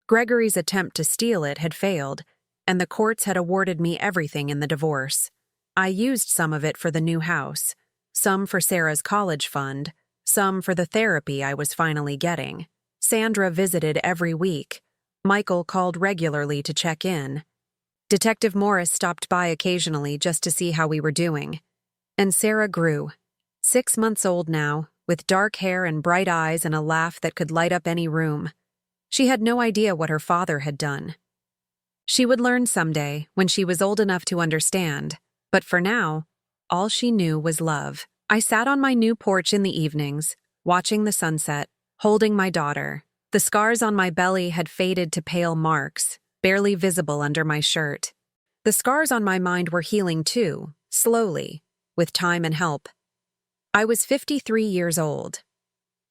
Gregory's attempt to steal it had failed, and the courts had awarded me everything in the divorce. I used some of it for the new house, some for Sarah's college fund, some for the therapy I was finally getting. Sandra visited every week. Michael called regularly to check in. Detective Morris stopped by occasionally just to see how we were doing. And Sarah grew. 6 months old now, with dark hair and bright eyes and a laugh that could light up any room. She had no idea what her father had done. She would learn someday, when she was old enough to understand, but for now, all she knew was love. I sat on my new porch in the evenings, watching the sunset, holding my daughter. The scars on my belly had faded to pale marks, barely visible under my shirt. The scars on my mind were healing too, slowly, with time and help. I was 53 years old.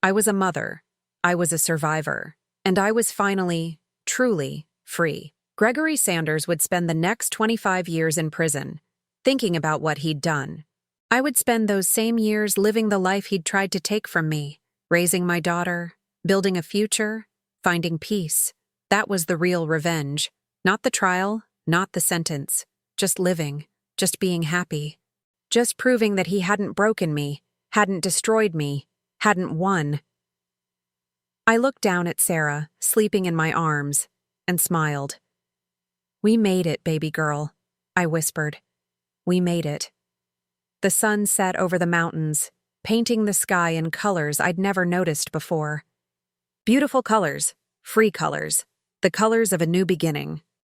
I was a mother. I was a survivor. And I was finally, truly, free. Gregory Sanders would spend the next 25 years in prison, thinking about what he'd done. I would spend those same years living the life he'd tried to take from me, raising my daughter, building a future, finding peace. That was the real revenge. Not the trial, not the sentence. Just living, just being happy. Just proving that he hadn't broken me, hadn't destroyed me, hadn't won. I looked down at Sarah, sleeping in my arms, and smiled. "We made it, baby girl," I whispered. "We made it." The sun set over the mountains, painting the sky in colors I'd never noticed before. Beautiful colors, free colors, the colors of a new beginning.